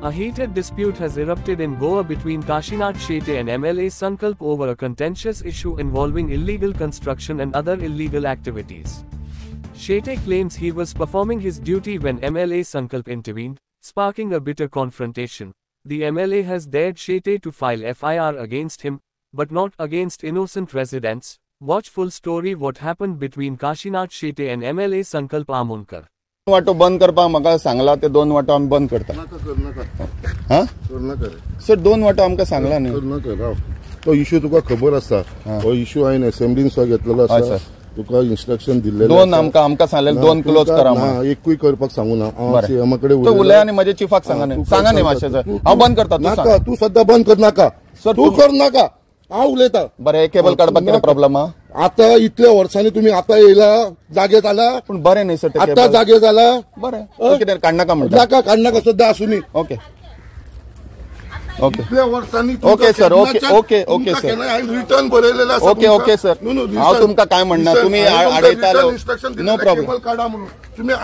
A heated dispute has erupted in Goa between Kashinath Shetye and MLA Sankalp over a contentious issue involving illegal construction and other illegal activities. Shetye claims he was performing his duty when MLA Sankalp intervened, sparking a bitter confrontation. The MLA has dared Shetye to file FIR against him, but not against innocent residents. Watch full story what happened between Kashinath Shetye and MLA Sankalp Amonkar. वाटो बंद करपाक म्हाका सांगला ते 2 वाटो आमी बंद करता. हां सर 2 वाटो आमकां सांगला न्ही. तो इश्यू तुका खबर आसा. तो इश्यू हांवें असेंब्लीन सुद्दां घेतलेलो आसा. तुका इन्स्ट्रक्शन दिल्लेले 2 आमकां सांगलेले 2 क्लोज करा म्हणून. एकूय करपाक सांगू ना. सीएमा कडेन तो उलय आनी म्हजे चीफाक सांगा न्ही मातशें सर. हांव बंद करता. नाका तू सद्दां बंद कर नाका सर. तू कर नाका. हांव उलयता. बरें केबल काडपाक कितें प्रॉब्लेम आहा. आता इतल्या वर्सांनी तुम्ही आता येयला जागे जाला पण बरें न्ही सर. आता जागे जाला बरें कितें काडनाका म्हणटा. नाका काडनाका सद्दां आसूं न्ही. ओके ओके इतल्या वर्सांनी okay sir. Okay okay okay sir. Return बरयलेलें आसा. Okay okay sir. हांव तुमकां काय म्हणना. तुम्ही आडयतालो नो प्रॉब्लेम. काडा म्हणून तुम्ही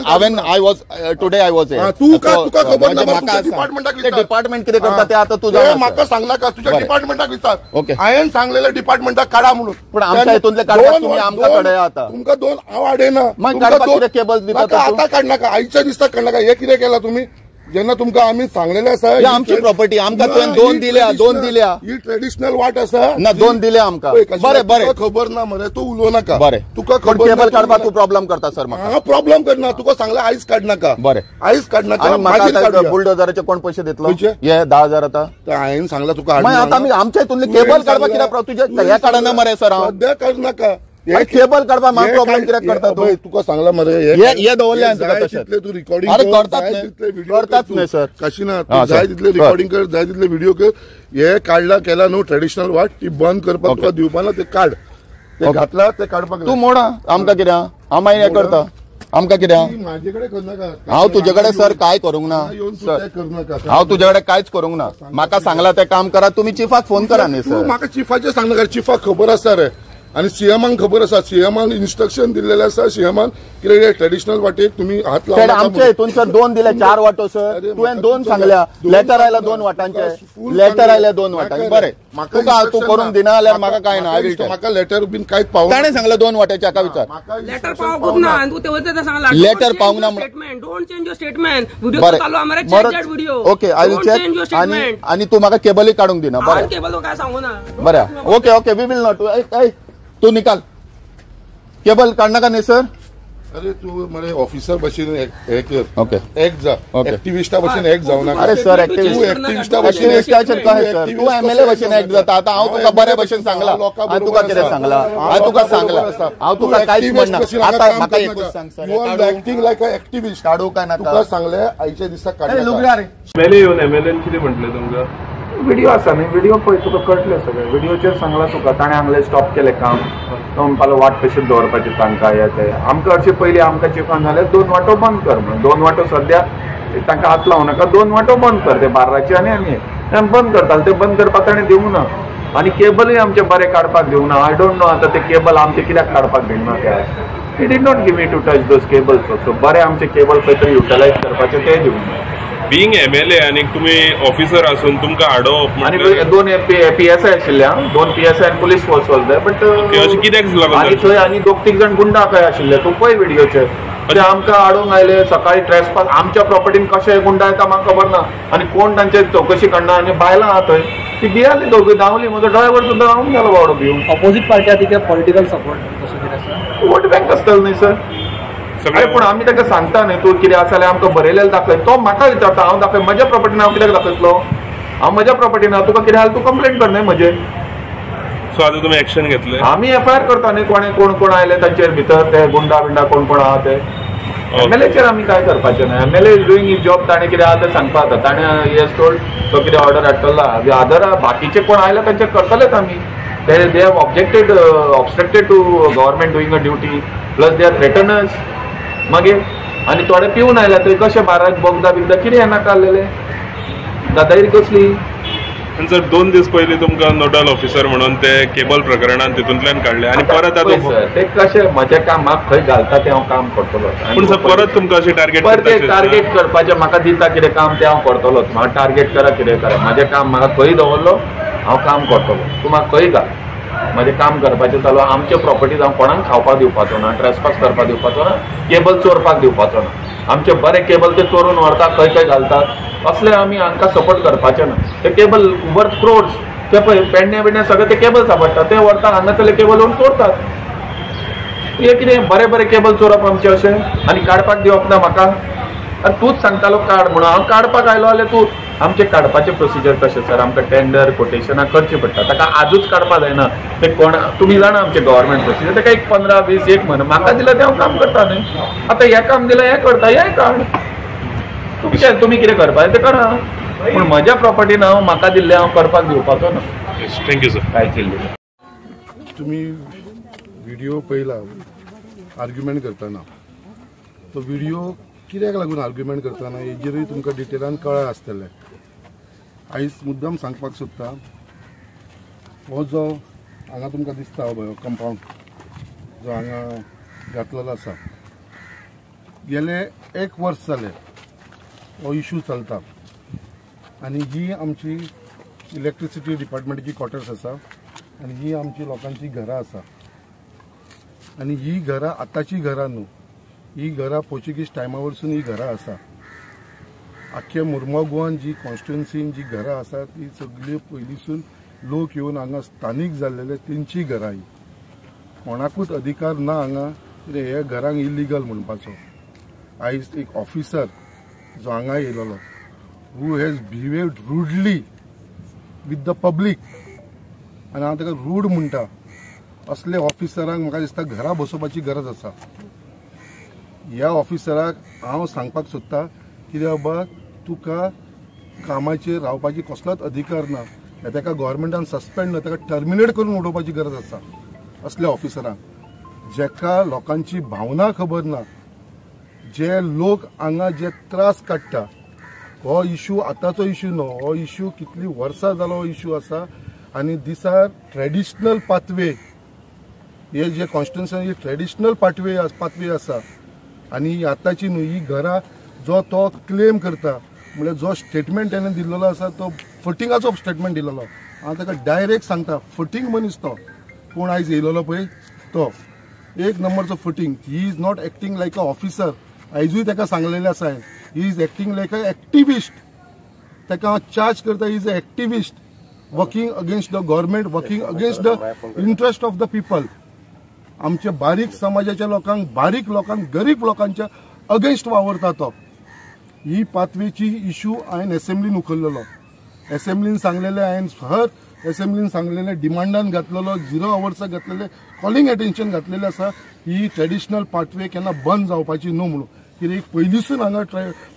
हांवेन I was today I was तुका खबर ना. म्हाका डिपार्टमेंटाक डिपार्टमेंट कितें करता ते आता तू जाणा. म्हाका सांगनाका तुज्या डिपार्टमेंटाक विचार. ओके हांवें सांगलेलें डिपार्टमेंटाक काडा म्हणून. पण आमच्या हितूंतले काडपाक तुम्ही आमकां कळय आता. तुमकां 2 हांव आडयना. मग काडपाक कितें केबल दिता आता काडनाका. आयच्या दिसता काडनाका. हे कितें केला तुम्ही जेन्ना तुमकां आमी सांगलेलें आसा आमची प्रॉपर्टी आमकां तुवें 2 दिल्या. ही ट्रेडिशनल वाट आसा ना 2 दिल्या आमकां. बरें बरें खबर ना मरे. तू उलोव नाका. बरें तुका खबर केबल काडपाक तू प्रॉब्लेम करता सर. म्हाका हांव प्रॉब्लेम करना. तुका सांगलें आयज काडनाका. बरें आयज काडनाका. म्हाका बुलडोजराचे कोण पयशे दितलो. हे 10,000 आता हांवें सांगला तुका. आता आमी आमच्या हितूंतले केबल काडपाक कित्याक तुजे हे काडना मरे सर. हांव सद्या काडनाका. केबल काडपाक म्हाका प्रॉब्लेम कित्याक करता तू. तुका सांगला मरे हे दवरले तितले तू रिकॉर्डिंग अरे करतात न्ही सर. काशीनाथ जाय तितले रिकॉर्डिंग कर. जाय तितले व्हिडिओ कर. हे काडला केला न्हू ट्रेडिशनल वाट ती बंद करपाक तुका दिवपा ना. ते काड. ते घातला ते काडपाक तू मोडा. आमकां कितें हांव मागीर हे करता. आमकां कितें म्हाजे कडेन करनाका. हांव तुजे कडेन सर काय करूंक ना सर. हांव तुजे कडेन कांयच करूंक ना. म्हाका सांगला ते काम करा. तुम्ही चीफाक फोन करा न्ही सर. म्हाका चीफाचें सांगनाका. चीफाक खबर आसा रे. आणि सीएमान खबर आसा. सीएमान इन्स्ट्रक्शन दिलेले आसा. सीएमान कितें ट्रेडिशनल वाटेक तुम्ही हात लावनाका. आमच्या हितून सर 2 दिले 4 वाटो सर. तुवें 2 सांगल्या. लेटर आयला 2 वाटांचे. लेटर आयले 2 वाटांचे. बरें तुका तू करून दिना जाल्यार म्हाका काय ना. म्हाका लेटर बीन कांयच पावना. ताणें सांगलें 2 वाट्याचे. हाका विचार. लेटर पावूंक ना. तू तेवते सांगला लेटर पावूंक ना. Don't change your statement. Video चालू आमरे check that video. Okay I will check. आणि तू म्हाका केबलय काडूंक दिना. बरें केबल काय सांगू ना. बरें okay okay we will not. तू निकाल केबल काढनाका न्ही सर. अरे तू मरे ऑफिसर भशेन एक ओके एक जा. एक्टिविस्टा भशेन एक जाऊ नका. अरे सर एक्टिविस्टा भशेन काय सर. तू एमएलए भशेन एक जाता. आता हांव तुका बरे भशेन सांगला. हांव तुका कितें सांगला. हांव तुका सांगला. हांव तुका कांयच म्हणना. आता म्हाका एकूच सांग sir. You are acting like a activist. काडू काय नाका. तुका सांगले आयच्या दिसा काड. एमएलए येवन एमएलएन कितें म्हटलें तुमकां. व्हिडिओ आसा न्ही. व्हिडिओ पळय तुका कळटलें सगळें. व्हिडिओचेर सांगलां तुका. ताणें हांगले स्टॉप केलें काम. तो म्हणपालो वाट कशी दवरपाची तांकां हे ते. आमकां हरशीं पयलीं आमकां चिफान जालें 2 वाटो बंद कर म्हणून. 2 वाटो सद्या तांकां हात लावं नाका. 2 वाटो बंद कर. ते बार्राचे आनी बंद करताले. ते बंद करपाक ताणें दिवंक ना. आनी केबलूय आमचे बरें काडपाक दिवंक ना. आय डोंट नो आतां ते केबल आमचे कित्याक काडपाक दिना ते. He did not give me to touch those cables also. बरें आमचे केबल खंय तरी युटिलायज करपाचे ते दिवंक ना. बीइंग एमएलए आनी तुम्ही ऑफिसर आसून तुमकां आडोवप आनी 2 PSI आशिल्ले. 2 PSI आनी police force was there. But अशें कित्याक लागून. आनी थंय आनी 2-3 जाण गुंडा खंय आशिल्ले. तूं पळय व्हिडिओचेर. ते आमकां आडोवंक आयले. सकाळी ट्रेसपास आमच्या प्रॉपर्टीन कशे गुंडा येता म्हाका खबर ना. आनी कोण तांचे चौकशी करना. आनी बायलां आहा थंय ती भियाली दोगूय धांवली. म्हजो ड्रायव्हर सुद्दां रावून गेलो बावडो भिवन. ऑपोजीट पार्टी आहा तिका पॉलिटिकल सपोर्ट कसो कितें आसा. वोट बँक आसतलो न्ही सर. अरे पूण आमी ताका सांगता न्ही. तूं कितें आसा जाल्यार आमकां बरयलेलें दाखय. तो म्हाका विचारता. हांव दाखय. म्हज्या प्रॉपर्टीन हांव कित्याक दाखयतलो. हांव म्हज्या प्रॉपर्टीन हांव. तुका कितें जाल्यार तूं कंप्लेंट कर न्ही म्हजेर. सो आतां तुमी एक्शन घेतलें. आमी FIR करता न्ही. कोण कोण आयले तांचेर भितर ते गुंडा बिंडा कोण कोण आहा ते. एमएलएचेर आमी काय करपाचें ना. MLA is doing his job. ताणें कितें आहा तें सांगपा जाता. ताणें हेज टोल्ड तो कितें ऑर्डर हाडटलो. अदर बाकीचे कोण आयले तांचेर करतलेच आमी. They have obstructed to government doing a duty. Plus they are threateners. मागीर आनी थोडे पिवन आयल्या थंय कशे बाराक बोगदा बिगदा कितें येना काडलेले. दादागिरी कसली. आणि सर 2 दीस पयलीं तुमकां नोडल ऑफिसर म्हणून ते केबल प्रकरणात तितूंतल्यान काडले आणि परत ते कशें म्हजें काम म्हाका खंय घालता तें हांव काम करतलो पूण सर परत तुमकां अशें टार्गेट करपाचें म्हाका दिता कितें काम तें हांव करतलोच म्हाका टार्गेट करा कितें करा म्हजें काम म्हाका खंय दवरलो हांव काम करतलो तूं म्हाका खंय घाल म्हजें काम करपाचें चालू आमचे प्रॉपर्टीज हांव कोणाक खावपाक दिवपाचो ना ट्रेसपास करपाक दिवपाचो ना केबल चोरपाक दिवपाचो ना आमचे बरे केबल ते चोरून व्हरता खंय खंय घालतात असले आमी हांकां सपोर्ट करपाचे ना ते केबल वर्थ क्रोड्स ते पळय पेडणे बिडणे सगळे ते केबल सापडटा ते व्हरता हांगासरले केबल व्हरून चोरतात हे कितें बरे बरे केबल चोरप आमचे अशें आनी काडपाक दिवप ना म्हाका आनी तूंच सांगतालो काड म्हणून हांव काडपाक आयलो जाल्यार तूं आमचे काडपाचें प्रोसिजर कशें सर आमकां टेंडर कोटेशनां करचें पडटा ताका आजूच काडपाक जायना ते कोण तुमी जाणा आमचे गव्हर्मेंट प्रोसिजर ताका एक 15-20 एक म्हयनो म्हाका दिलं तें हांव काम करता न्ही आतां हें काम दिलें हें करता हें काड तुमी कितें करपाचें तें करा पूण म्हज्या प्रॉपर्टीन हांव म्हाका दिल्लें हांव करपाक दिवपाचो ना थँक्यू सर कांयच इल्लें तुम्ही व्हिडिओ पळयला आर्ग्युमेंट करतना तो व्हिडिओ कित्याक लागून आर्ग्युमेंट करतना हेजेरूय तुमकां डिटेलान कळ्ळें आसतलें आयज मुद्दम सांगपाक सोदता हो जो हांगा तुमकां दिसता हो कंपाऊंड जो हांगा घातलेलो आसा गेले 1 वर्स जालें हो इशू चलता आनी ही आमची इलेक्ट्रिसिटी डिपार्टमेंटाची क्वॉर्टर्स आसा आनी ही आमची लोकांची घरां आसा आनी ही घरां आतांची घरां न्हू ही घरां पोर्चुगीज टायमा वरसून ही घरां आसा आख्ख्या मुर्मगांव गोवन जी कॉन्स्टिट्युएन्सीन जी घरां आसा ती सगळी पयलींसून लोक येवन हांगा स्थानीक जाल्लेले तेंची घरां ही कोणाकूच अधिकार ना हांगा कितें हे घरांक इलिगल म्हणपाचो आयज एक ऑफिसर जो हांगा येयलोलो who has behaved rudely with the public आनी हांव ताका रूड म्हणटा असले ऑफिसरांक म्हाका दिसता घरा बसोवपाची गरज आसा ह्या ऑफिसराक हांव सांगपाक सोदता कितें बाबा तुका कामाचेर रावपाची कसलोच अधिकार ना ताका गव्हर्मेंटान सस्पेंड ना ताका टर्मिनेट करून उडोवपाची गरज आसा असल्या ऑफिसरांक जेका लोकांची भावना खबर ना जे लोक हांगा जे त्रास काडटा हो इशू आतांचो इशू न्हू हो इशू कितली वर्सां जालो हो इशू आसा आनी दीस आर ट्रेडिशनल पाथवे हे जे कॉन्स्टिट्युएन्सी ट्रेडिशनल पाथवे आसा आनी आतांची न्हू ही घरां जो तो क्लेम करता म्हळ्यार जो स्टेटमेंट तेणें दिल्लो आसा तो फटिंगाचो स्टेटमेंट दिल्लो हांव ताका डायरेक्ट सांगता फटींग मनीस तो कोण आयज येयलोलो पळय तो 1 नंबरचो फटींग he is not acting like a officer आयजूय ताका सांगलेलें आसा he is acting like a activist ताका हांव चार्ज करता he is a activist working against the government working against the interest of the people आमच्या बारीक समाजाच्या लोकांक बारीक लोकांक गरीब लोकांच्या अगेन्स्ट वावरता तो ही पाथवेची इशू हांवें एसेंब्लीन उखल्लेलो एसेंब्लीन सांगलेले हांवें हर एसेंब्लीन सांगलेले डिमांडान घातलेलो 0 आवर्साक घातलेले कॉलिंग एटेन्शन घातलेले आसा ही ट्रेडिशनल पाथवे केन्ना बंद जावपाची न्हू म्हणून कित्याक पयलींसून हांगा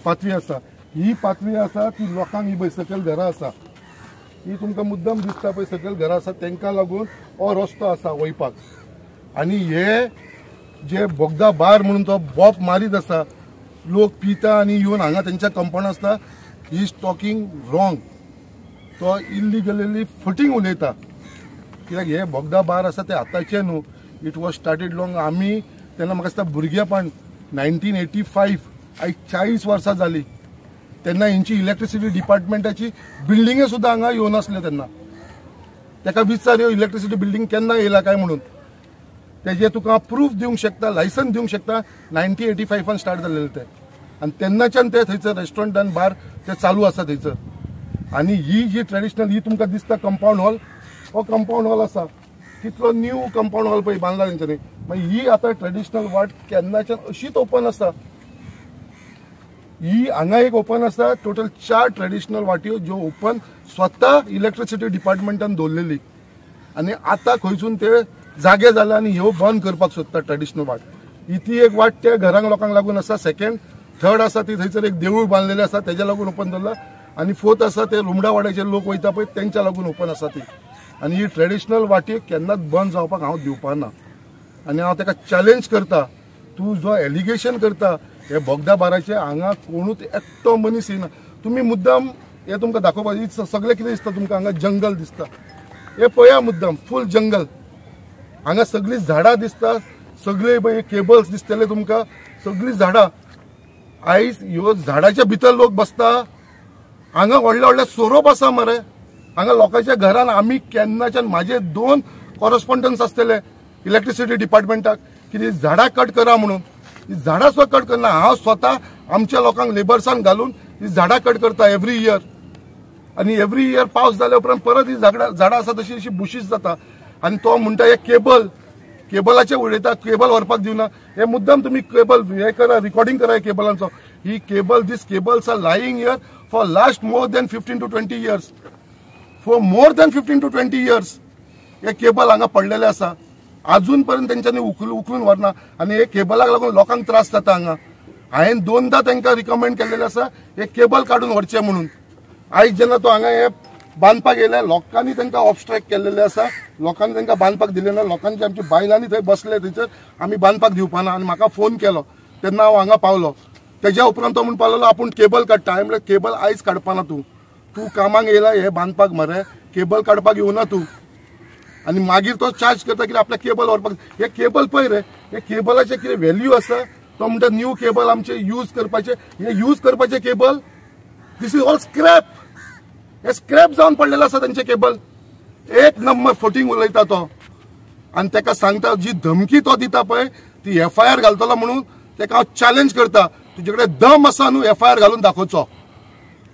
पाथवे आसा ही पाथवे आसा ती लोकांक ही पळय सकयल घरां आसा ही तुमकां मुद्दम दिसता पळय सकयल घरां आसा तांकां लागून हो रस्तो आसा वयपाक आनी हे जे बोगदा बार म्हणून तो बॉप मारीत आसा लोक पिता आनी येवन हांगा तेंच्या कंपाउंड आसता ही इज टॉकिंग रॉंग तो इलिगली फटींग उलयता कित्याक हे बोगदा बार आसा ते आतांचे न्हू इट वॉज स्टार्टेड लॉंग आमी तेन्ना म्हाका दिसता भुरगेपण 1985 आयज 40 वर्सां जाली तेन्ना हेंची इलेक्ट्रिसिटी डिपार्टमेंटाची बिल्डिंगे सुद्दां हांगा येवनासल्यो तेन्ना ताका विचार ह्यो इलेक्ट्रिसिटी बिल्डिंग केन्ना येयला काय म्हणून तेजे तुका प्रूफ दिवंक शकता लायसन दिवंक शकता 1985 स्टार्ट जाल्लेले ते आनी तेन्नाच्यान ते थंयसर रेस्टॉरंट आनी बार ते चालू आसा थंयसर आनी ही जी ट्रेडिशनल ही तुमकां दिसता कंपाउंड हॉल हो कंपाउंड हॉल आसा कितलो न्यू कंपाउंड हॉल पळय बांदला तेंच्यांनी मागीर ही आतां ट्रेडिशनल वाट केन्नाच्यान अशीच ओपन आसा ही हांगा एक ओपन आसा टोटल 4 ट्रेडिशनल वाट्यो ज्यो ओपन स्वता इलेक्ट्रिसिटी डिपार्टमेंटान दवरलेली आनी आतां खंयसून ते जागे जाला आनी ह्यो बंद करपाक सोदता ट्रेडिशनल वाट ही ती एक वाट त्या घरांक लोकांक लागून आसा सेकंड थर्ड आसा ती थंयसर एक देवूळ बांदलेलें आसा तेज्या लागून ओपन दवरला आनी फोर्थ आसा ते रुमडा वाड्याचे लोक वयता पळय तेंच्या लागून ओपन आसा ती आनी ही ट्रेडिशनल वाटी केन्नाच बंद जावपाक हांव दिवपाना आनी हांव ताका चॅलेंज करता तूं जो एलिगेशन करता हे बोगदा बाराचे हांगा कोणूच एकटो मनीस येना तुमी मुद्दाम हे तुमकां दाखोवपाक सगळे कितें दिसता तुमकां हांगा जंगल दिसता हे पळया मुद्दाम फूल जंगल हांगा सगळी झाडां दिसता सगळे पळय केबल्स दिसतले तुमकां सगळी झाडां आयज ह्यो झाडाच्या भितर लोक बसता हांगा व्हडले व्हडले सोरोप आसा मरे हांगा लोकांच्या घरान आमी केन्नाच्यान म्हाजे 2 कॉरस्पॉन्डन्स आसतले इलेक्ट्रिसिटी डिपार्टमेंटाक की झाडां कट करा म्हणून ही झाडां सुद्दां कट करना हांव स्वता आमच्या लोकांक लेबर्सान घालून ही झाडां कट करता एवरी इयर आणि एवरी इयर पावस जाल्या उपरांत परत ही झाडां आसा तशी अशी बुशीस जाता आणि तो म्हणटा हे केबलाचे उडयता केबल व्हरपाक दिवना हे मुद्दाम तुम्ही केबल हे करा रिकॉर्डिंग करा केबलांचो ही cable this cables are lying here for last more than 15 to 20 years for more than 15 to 20 years हे केबल हांगा पडलेले आसा अजून पर्यंत त्यांच्यानी उखलून व्हरना आणि हे केबलाक लागून लोकांक त्रास जाता हांगा हांवें 2दा तांकां रिकमेंड केल्लेले आसा हे केबल काडून व्हरचे म्हणून आयज जेन्ना तो हांगा हे बांदपाक येयले लोकांनी तांकां ऑब्स्ट्रॅक्ट केल्लेले आसा लोकांनी तांकां बांदपाक दिले ना लोकांची आमची बायलांनी थंय बसले थंयसर आमी बांदपाक दिवपाना आनी म्हाका फोन केलो तेन्ना हांव हांगा पावलो तेज्या उपरांत तो म्हणपाक लागलो आपूण केबल काडटा हांवें म्हणलें केबल आयज काडपाना तूं कामाक येयला हे बांदपाक मरे केबल काडपाक येवना तूं आनी मागीर तो चार्ज करता कितें आपल्या केबल व्हरपाक हे केबल पळय रे हे केबलाचे कितें व्हॅल्यू आसा तो म्हणटा न्यू केबल आमचे यूज करपाचे हे यूज करपाचे cable this is all scrap हे स्क्रॅप जावन पडलेलो आसा तांचे केबल 1 नंबर फोटिंग उलयता तो आनी ताका सांगता जी धमकी तो दिता पळय ती FIR घालतलो म्हणून ताका हांव चॅलेंज करता तुजे कडेन दम आसा न्हू FIR घालून दाखोवचो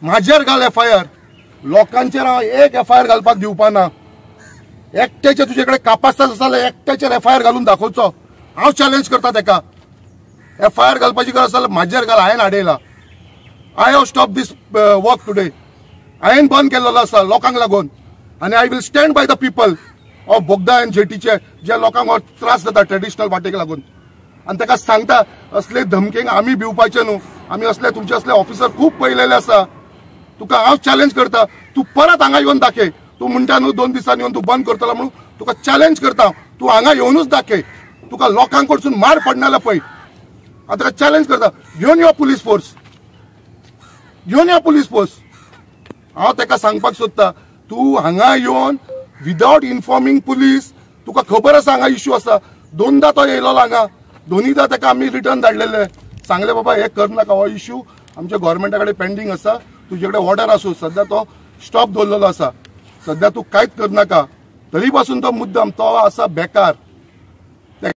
म्हाजेर घाल FIR लोकांचेर हांव एक FIR घालपाक दिवपाना एकट्याचे तुजे कडेन कापास आसा जाल्यार एकट्याचेर FIR घालून दाखोवचो हांव चॅलेंज करता ताका FIR घालपाची गरज आसा म्हाजेर घाल हांवें हाडयला I have stop this work today हांवें बंद केल्लो आसा लोकांक लागून आनी I will stand by the people of Bogda end जेटीचे जे लोकांक हो त्रास जाता ट्रेडिशनल वाटेक लागून आनी ताका सांगता असले धमकेक आमी भिवपाचे न्हू आमी असले तुमचे असले ऑफिसर खूब पळयलेले आसा तुका हांव चॅलेंज करता तूं परत हांगा येवन दाखय तूं म्हणटा न्हू 2 दिसांनी येवन तूं बंद करतलो म्हणून तुका चॅलेंज करता तूं हांगा येवनूच दाखय तुका लोकांक कडसून मार पडना पळय आतां ताका चॅलेंज करता घेवन यो पुलीस फोर्स हांव ताका सांगपाक सोदता तूं हांगा येवन विदाउट इन्फॉर्मिंग पुलीस तुका खबर आसा हांगा इश्यू आसा 2दा तो येयलो हांगा 2दा ताका आमी रिटर्न धाडलेले सांगले बाबा हे करनाका हो इश्यू आमच्या गव्हर्मेंटा कडेन पेंडींग आसा तुजे कडेन ऑर्डर आसूं सध्या तो स्टॉप दवरलेलो आसा सध्या तू कांयच करनाका तरी पासून तो मुद्दाम तो आसा बेकार